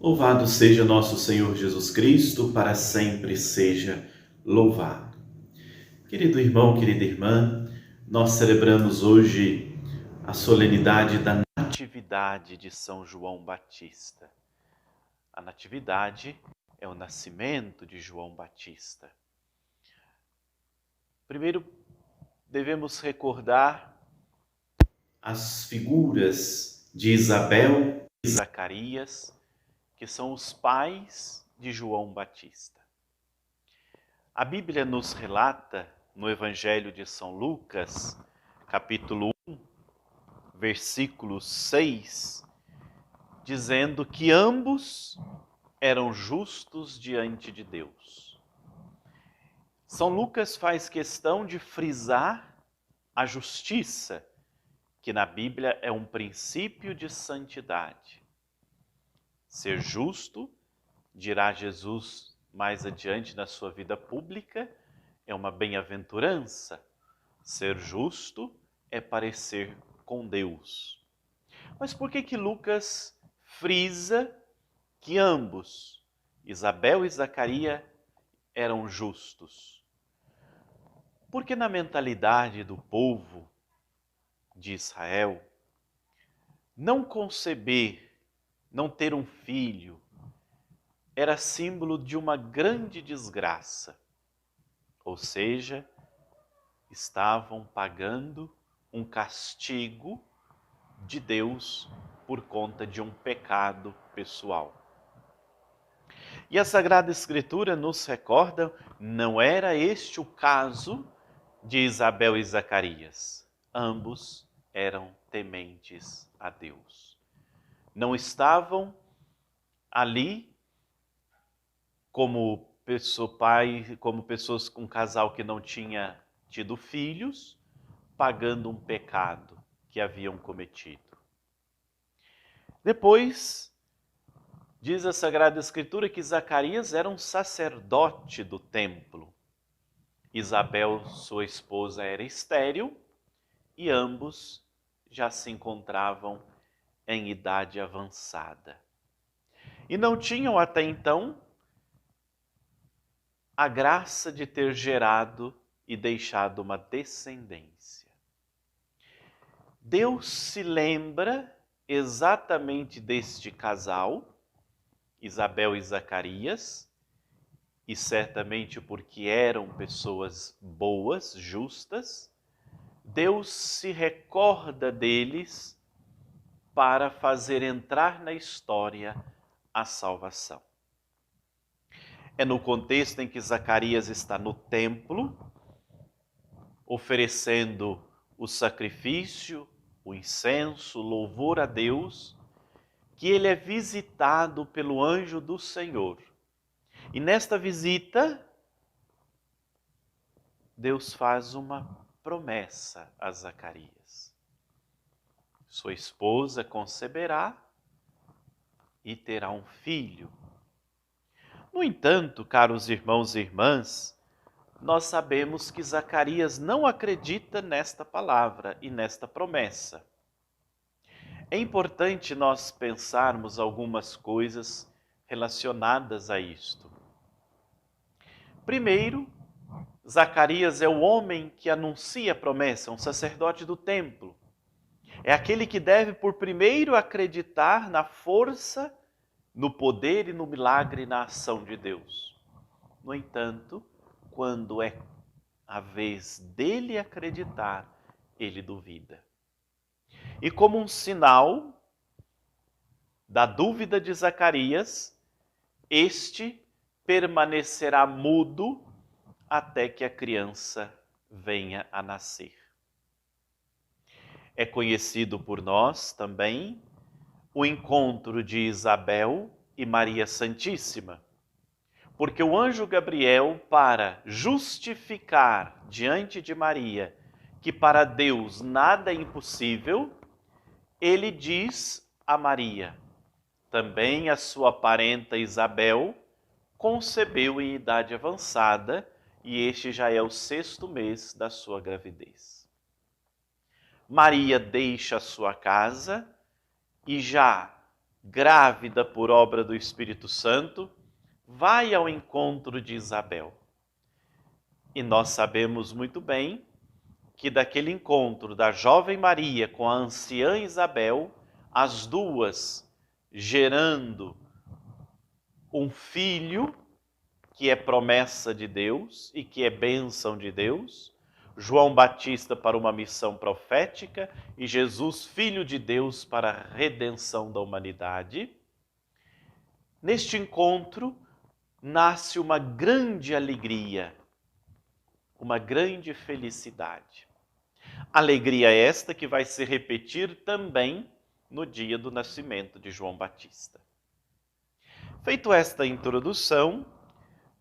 Louvado seja nosso Senhor Jesus Cristo, para sempre seja louvado. Querido irmão, querida irmã, nós celebramos hoje a solenidade da Natividade de São João Batista. A Natividade é o nascimento de João Batista. Primeiro, devemos recordar as figuras de Isabel e Zacarias, que são os pais de João Batista. A Bíblia nos relata, no Evangelho de São Lucas, capítulo 1, versículo 6, dizendo que ambos eram justos diante de Deus. São Lucas faz questão de frisar a justiça, que na Bíblia é um princípio de santidade. Ser justo, dirá Jesus mais adiante na sua vida pública, é uma bem-aventurança. Ser justo é parecer com Deus. Mas por que Lucas frisa que ambos, Isabel e Zacarias, eram justos? Porque na mentalidade do povo de Israel, não conceber, não ter um filho, era símbolo de uma grande desgraça. Ou seja, estavam pagando um castigo de Deus por conta de um pecado pessoal. E a Sagrada Escritura nos recorda, não era este o caso de Isabel e Zacarias. Ambos eram tementes a Deus. Não estavam ali como pessoas com um casal que não tinha tido filhos, pagando um pecado que haviam cometido. Depois, diz a Sagrada Escritura que Zacarias era um sacerdote do templo. Isabel, sua esposa, era estéril e ambos já se encontravam em idade avançada. E não tinham até então a graça de ter gerado e deixado uma descendência. Deus se lembra exatamente deste casal, Isabel e Zacarias, e certamente porque eram pessoas boas, justas, Deus se recorda deles para fazer entrar na história a salvação. É no contexto em que Zacarias está no templo, oferecendo o sacrifício, o incenso, o louvor a Deus, que ele é visitado pelo anjo do Senhor. E nesta visita, Deus faz uma promessa a Zacarias. Sua esposa conceberá e terá um filho. No entanto, caros irmãos e irmãs, nós sabemos que Zacarias não acredita nesta palavra e nesta promessa. É importante nós pensarmos algumas coisas relacionadas a isto. Primeiro, Zacarias é o homem que anuncia a promessa, um sacerdote do templo. É aquele que deve, por primeiro, acreditar na força, no poder e no milagre, na ação de Deus. No entanto, quando é a vez dele acreditar, ele duvida. E como um sinal da dúvida de Zacarias, este permanecerá mudo até que a criança venha a nascer. É conhecido por nós também o encontro de Isabel e Maria Santíssima, porque o anjo Gabriel, para justificar diante de Maria que para Deus nada é impossível, ele diz a Maria: também a sua parenta Isabel concebeu em idade avançada e este já é o 6º mês da sua gravidez. Maria deixa a sua casa e já grávida por obra do Espírito Santo, vai ao encontro de Isabel. E nós sabemos muito bem que daquele encontro da jovem Maria com a anciã Isabel, as duas gerando um filho que é promessa de Deus e que é bênção de Deus, João Batista para uma missão profética e Jesus, Filho de Deus, para a redenção da humanidade. Neste encontro nasce uma grande alegria, uma grande felicidade. Alegria esta que vai se repetir também no dia do nascimento de João Batista. Feito esta introdução,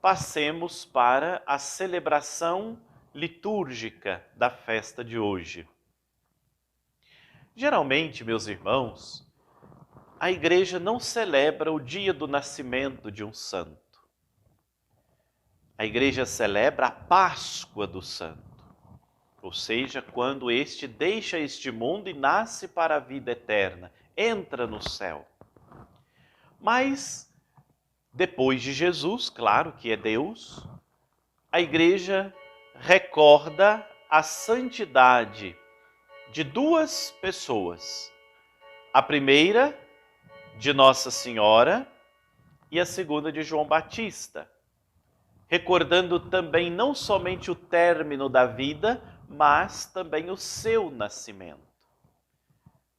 passemos para a celebração litúrgica da festa de hoje. Geralmente, meus irmãos, a igreja não celebra o dia do nascimento de um santo. A igreja celebra a Páscoa do santo, ou seja, quando este deixa este mundo e nasce para a vida eterna, entra no céu. Mas, depois de Jesus, claro que é Deus, a igreja recorda a santidade de duas pessoas. A primeira, de Nossa Senhora, e a segunda, de João Batista. Recordando também não somente o término da vida, mas também o seu nascimento.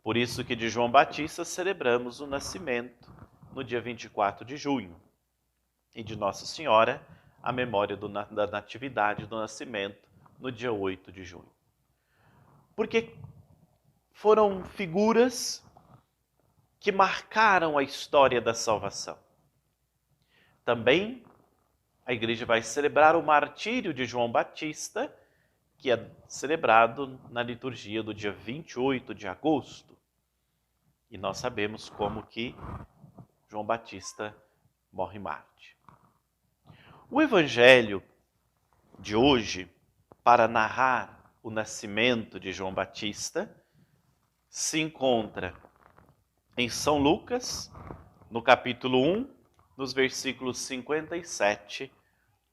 Por isso que de João Batista celebramos o nascimento no dia 24 de junho. E de Nossa Senhora, a memória da natividade do nascimento no dia 8 de junho. Porque foram figuras que marcaram a história da salvação. Também a igreja vai celebrar o martírio de João Batista, que é celebrado na liturgia do dia 28 de agosto. E nós sabemos como que João Batista morre mártir. O evangelho de hoje, para narrar o nascimento de João Batista, se encontra em São Lucas, no capítulo 1, nos versículos 57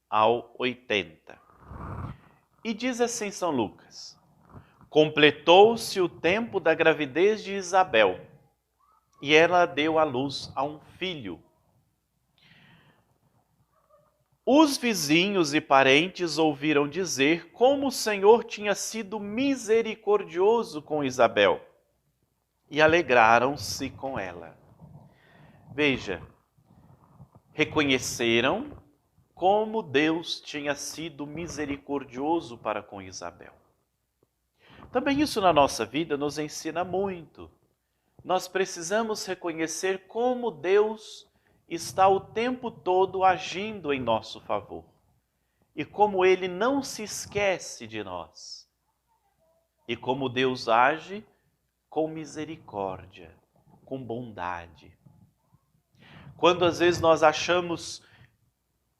ao 80. E diz assim São Lucas: completou-se o tempo da gravidez de Isabel, e ela deu à luz a um filho. Os vizinhos e parentes ouviram dizer como o Senhor tinha sido misericordioso com Isabel e alegraram-se com ela. Veja, reconheceram como Deus tinha sido misericordioso para com Isabel. Também isso na nossa vida nos ensina muito. Nós precisamos reconhecer como Deus está o tempo todo agindo em nosso favor. E como Ele não se esquece de nós. E como Deus age com misericórdia, com bondade. Quando às vezes nós achamos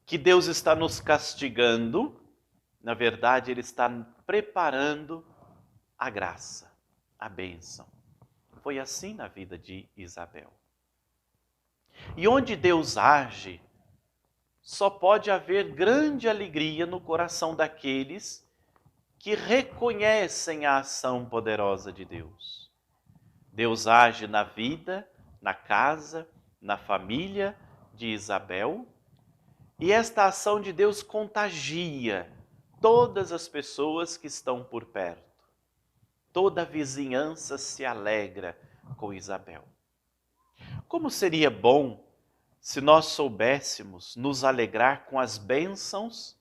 que Deus está nos castigando, na verdade Ele está preparando a graça, a bênção. Foi assim na vida de Isabel. E onde Deus age, só pode haver grande alegria no coração daqueles que reconhecem a ação poderosa de Deus. Deus age na vida, na casa, na família de Isabel, e esta ação de Deus contagia todas as pessoas que estão por perto. Toda a vizinhança se alegra com Isabel. Como seria bom se nós soubéssemos nos alegrar com as bênçãos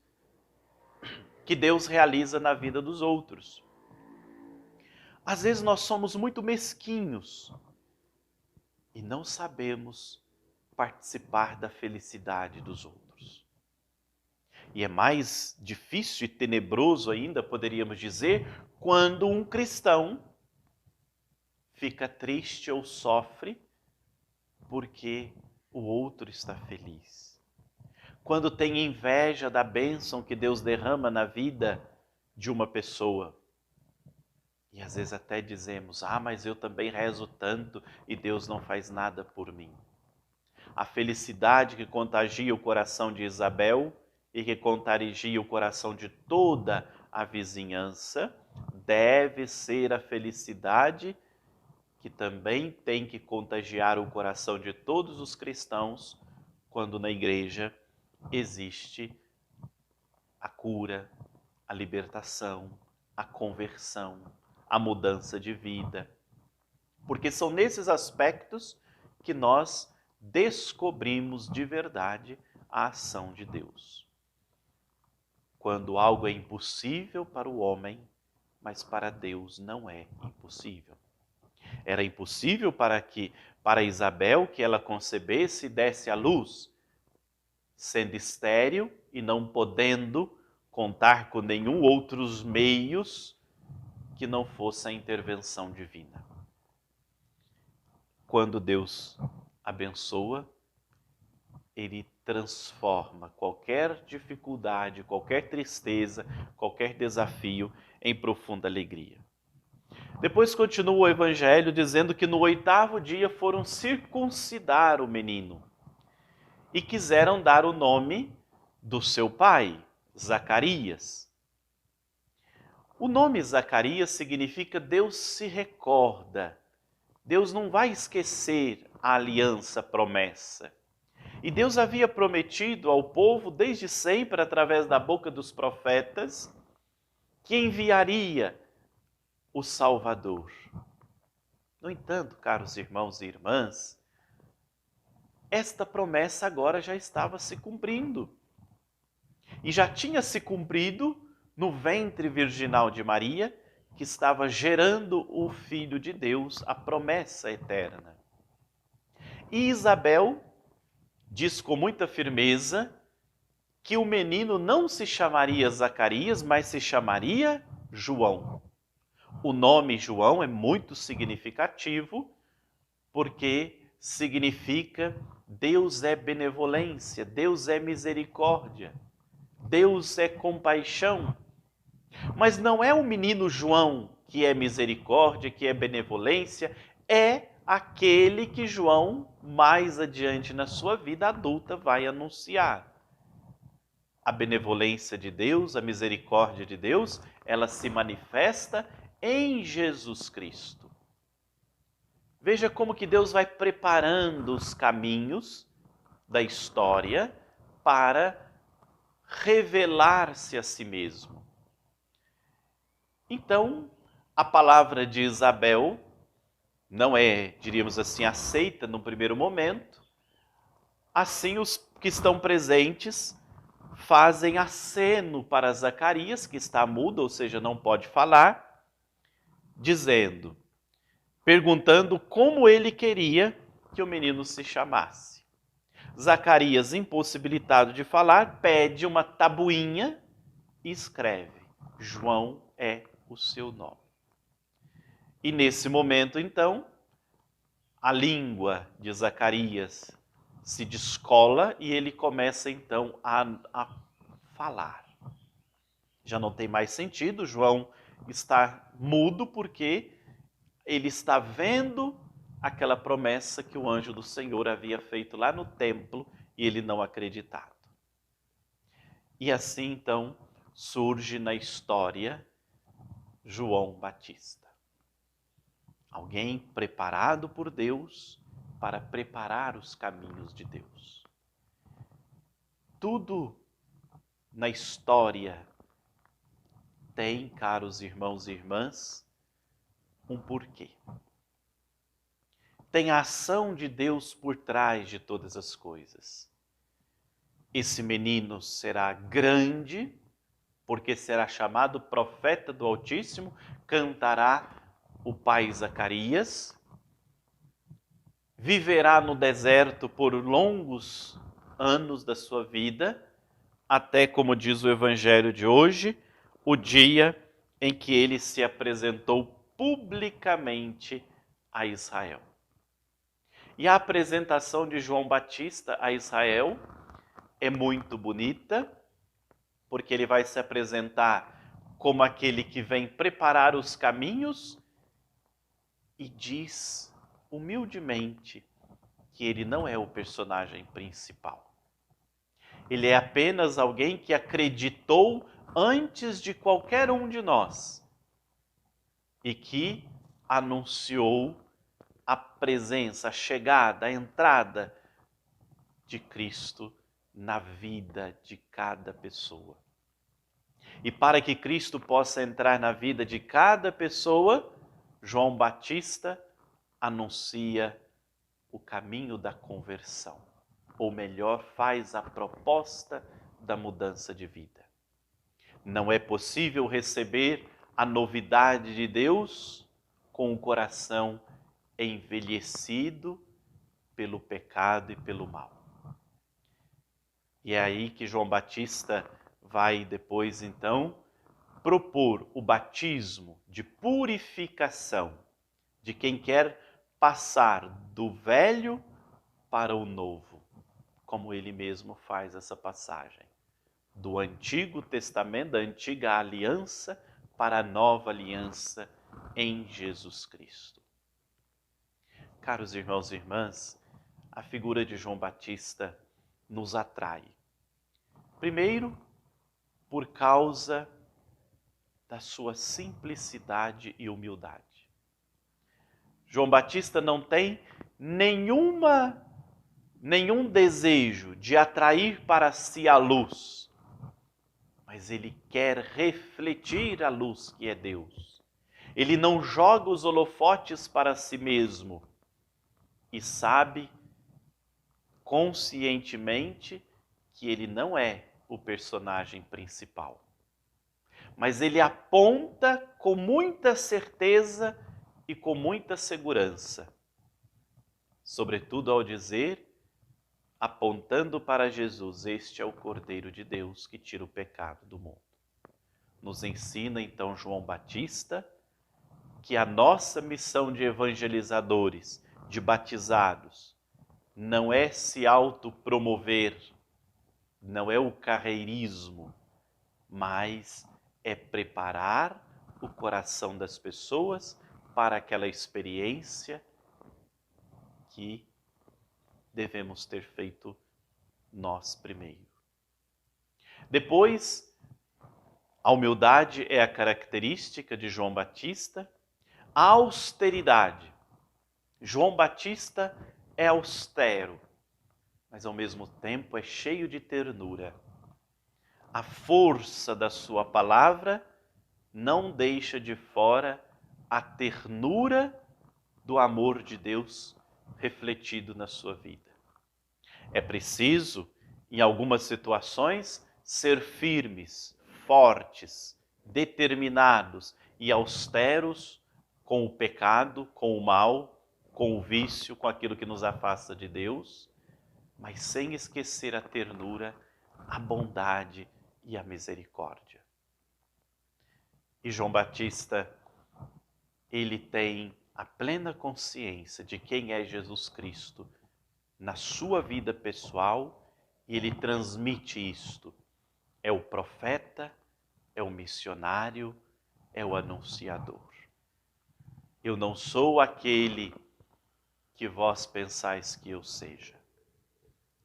que Deus realiza na vida dos outros. Às vezes nós somos muito mesquinhos e não sabemos participar da felicidade dos outros. E é mais difícil e tenebroso ainda, poderíamos dizer, quando um cristão fica triste ou sofre porque o outro está feliz. Quando tem inveja da bênção que Deus derrama na vida de uma pessoa. E às vezes até dizemos, mas eu também rezo tanto e Deus não faz nada por mim. A felicidade que contagia o coração de Isabel e que contagia o coração de toda a vizinhança deve ser a felicidade que também tem que contagiar o coração de todos os cristãos quando na igreja existe a cura, a libertação, a conversão, a mudança de vida. Porque são nesses aspectos que nós descobrimos de verdade a ação de Deus. Quando algo é impossível para o homem, mas para Deus não é impossível. Era impossível para Isabel que ela concebesse e desse à luz, sendo estéril e não podendo contar com nenhum outros meios que não fosse a intervenção divina. Quando Deus abençoa, Ele transforma qualquer dificuldade, qualquer tristeza, qualquer desafio em profunda alegria. Depois continua o Evangelho dizendo que no 8º dia foram circuncidar o menino e quiseram dar o nome do seu pai, Zacarias. O nome Zacarias significa Deus se recorda. Deus não vai esquecer a aliança, a promessa. E Deus havia prometido ao povo desde sempre, através da boca dos profetas, que enviaria o Salvador. No entanto, caros irmãos e irmãs, esta promessa agora já estava se cumprindo. E já tinha se cumprido no ventre virginal de Maria, que estava gerando o Filho de Deus, a promessa eterna. E Isabel diz com muita firmeza que o menino não se chamaria Zacarias, mas se chamaria João. O nome João é muito significativo porque significa Deus é benevolência, Deus é misericórdia, Deus é compaixão. Mas não é o menino João que é misericórdia, que é benevolência, é aquele que João, mais adiante na sua vida adulta, vai anunciar. A benevolência de Deus, a misericórdia de Deus, ela se manifesta em Jesus Cristo. Veja como que Deus vai preparando os caminhos da história para revelar-se a si mesmo. Então, a palavra de Isabel não é, diríamos assim, aceita no primeiro momento. Assim, os que estão presentes fazem aceno para Zacarias, que está mudo, ou seja, não pode falar, perguntando como ele queria que o menino se chamasse. Zacarias, impossibilitado de falar, pede uma tabuinha e escreve: João é o seu nome. E nesse momento, então, a língua de Zacarias se descola e ele começa, então, a falar. Já não tem mais sentido, João está mudo porque ele está vendo aquela promessa que o anjo do Senhor havia feito lá no templo e ele não acreditado. E assim, então, surge na história João Batista. Alguém preparado por Deus para preparar os caminhos de Deus. Tudo na história tem, caros irmãos e irmãs, um porquê. Tem a ação de Deus por trás de todas as coisas. Esse menino será grande, porque será chamado profeta do Altíssimo, cantará o pai Zacarias, viverá no deserto por longos anos da sua vida, até, como diz o Evangelho de hoje, o dia em que ele se apresentou publicamente a Israel. E a apresentação de João Batista a Israel é muito bonita, porque ele vai se apresentar como aquele que vem preparar os caminhos e diz humildemente que ele não é o personagem principal. Ele é apenas alguém que acreditou antes de qualquer um de nós e que anunciou a presença, a chegada, a entrada de Cristo na vida de cada pessoa. E para que Cristo possa entrar na vida de cada pessoa, João Batista anuncia o caminho da conversão, ou melhor, faz a proposta da mudança de vida. Não é possível receber a novidade de Deus com o coração envelhecido pelo pecado e pelo mal. E é aí que João Batista vai depois, então, propor o batismo de purificação de quem quer passar do velho para o novo, como ele mesmo faz essa passagem. Do Antigo Testamento, da Antiga Aliança, para a Nova Aliança em Jesus Cristo. Caros irmãos e irmãs, a figura de João Batista nos atrai. Primeiro, por causa da sua simplicidade e humildade. João Batista não tem nenhum desejo de atrair para si a luz, mas ele quer refletir a luz que é Deus. Ele não joga os holofotes para si mesmo e sabe conscientemente que ele não é o personagem principal. Mas ele aponta com muita certeza e com muita segurança, sobretudo ao dizer, apontando para Jesus, este é o Cordeiro de Deus que tira o pecado do mundo. Nos ensina então João Batista que a nossa missão de evangelizadores, de batizados, não é se autopromover, não é o carreirismo, mas é preparar o coração das pessoas para aquela experiência que devemos ter feito nós primeiro. Depois, a humildade é a característica de João Batista, a austeridade. João Batista é austero, mas ao mesmo tempo é cheio de ternura. A força da sua palavra não deixa de fora a ternura do amor de Deus refletido na sua vida. É preciso, em algumas situações, ser firmes, fortes, determinados e austeros com o pecado, com o mal, com o vício, com aquilo que nos afasta de Deus, mas sem esquecer a ternura, a bondade e a misericórdia. E João Batista, ele tem a plena consciência de quem é Jesus Cristo na sua vida pessoal e ele transmite isto. É o profeta, é o missionário, é o anunciador. Eu não sou aquele que vós pensais que eu seja.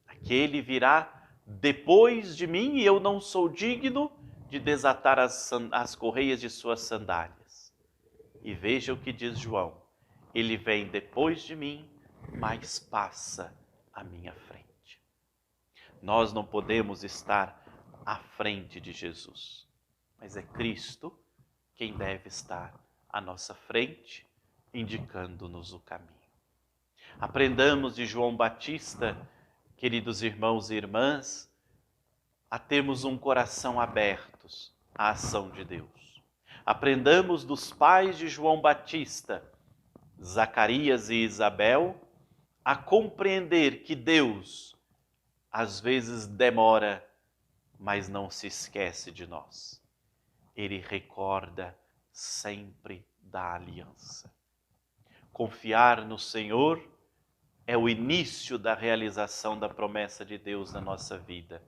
Aquele virá depois de mim e eu não sou digno de desatar as correias de suas sandálias. E veja o que diz João. Ele vem depois de mim, mas passa à minha frente. Nós não podemos estar à frente de Jesus, mas é Cristo quem deve estar à nossa frente, indicando-nos o caminho. Aprendamos de João Batista, queridos irmãos e irmãs, a termos um coração abertos à ação de Deus. Aprendamos dos pais de João Batista, Zacarias e Isabel, a compreender que Deus às vezes demora, mas não se esquece de nós. Ele recorda sempre da aliança. Confiar no Senhor é o início da realização da promessa de Deus na nossa vida.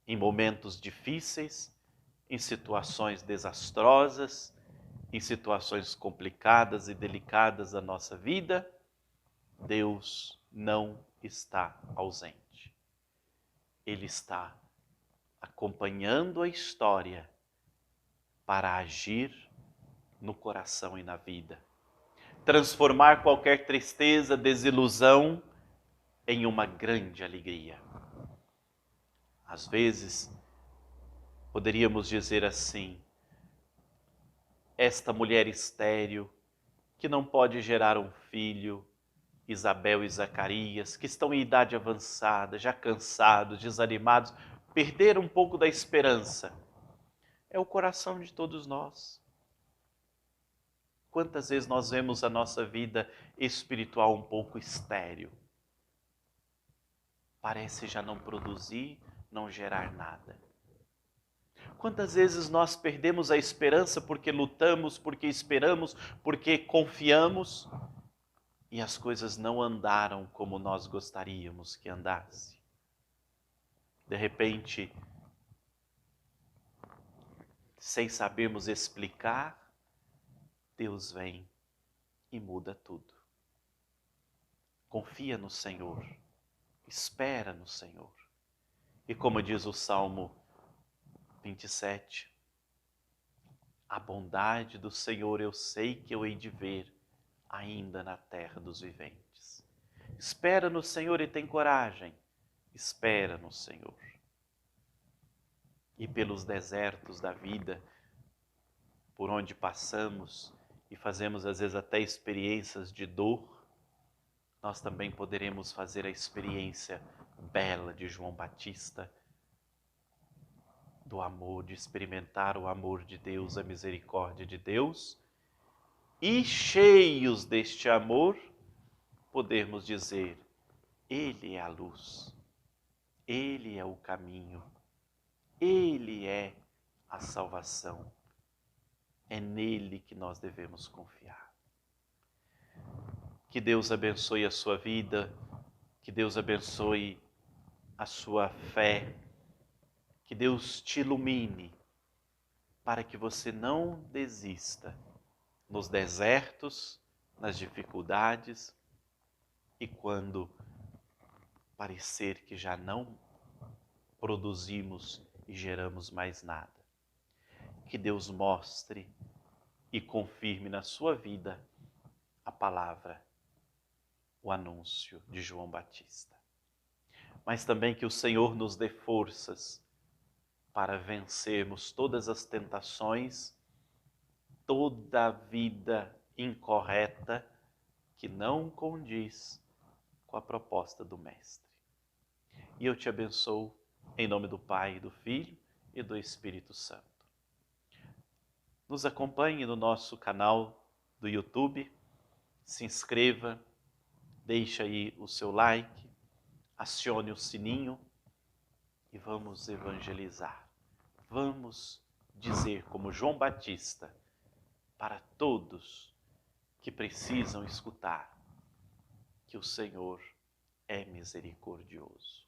Em momentos difíceis, em situações desastrosas, em situações complicadas e delicadas da nossa vida, Deus não está ausente. Ele está acompanhando a história para agir no coração e na vida. Transformar qualquer tristeza, desilusão em uma grande alegria. Às vezes, poderíamos dizer assim, esta mulher estéril, que não pode gerar um filho, Isabel e Zacarias, que estão em idade avançada, já cansados, desanimados, perderam um pouco da esperança. É o coração de todos nós. Quantas vezes nós vemos a nossa vida espiritual um pouco estéril? Parece já não produzir, não gerar nada. Quantas vezes nós perdemos a esperança porque lutamos, porque esperamos, porque confiamos e as coisas não andaram como nós gostaríamos que andasse? De repente, sem sabermos explicar, Deus vem e muda tudo. Confia no Senhor, espera no Senhor. E como diz o Salmo 27, a bondade do Senhor eu sei que eu hei de ver ainda na terra dos viventes. Espera no Senhor e tem coragem. Espera no Senhor. E pelos desertos da vida, por onde passamos e fazemos às vezes até experiências de dor, nós também poderemos fazer a experiência bela de João Batista, do amor, de experimentar o amor de Deus, a misericórdia de Deus, e cheios deste amor, podermos dizer, Ele é a luz, Ele é o caminho, Ele é a salvação. É nele que nós devemos confiar. Que Deus abençoe a sua vida, que Deus abençoe a sua fé, que Deus te ilumine para que você não desista nos desertos, nas dificuldades e quando parecer que já não produzimos e geramos mais nada. Que Deus mostre e confirme na sua vida a palavra, o anúncio de João Batista. Mas também que o Senhor nos dê forças para vencermos todas as tentações, toda a vida incorreta que não condiz com a proposta do Mestre. E eu te abençoo em nome do Pai, do Filho e do Espírito Santo. Nos acompanhe no nosso canal do YouTube, se inscreva, deixe aí o seu like, acione o sininho e vamos evangelizar. Vamos dizer como João Batista para todos que precisam escutar que o Senhor é misericordioso.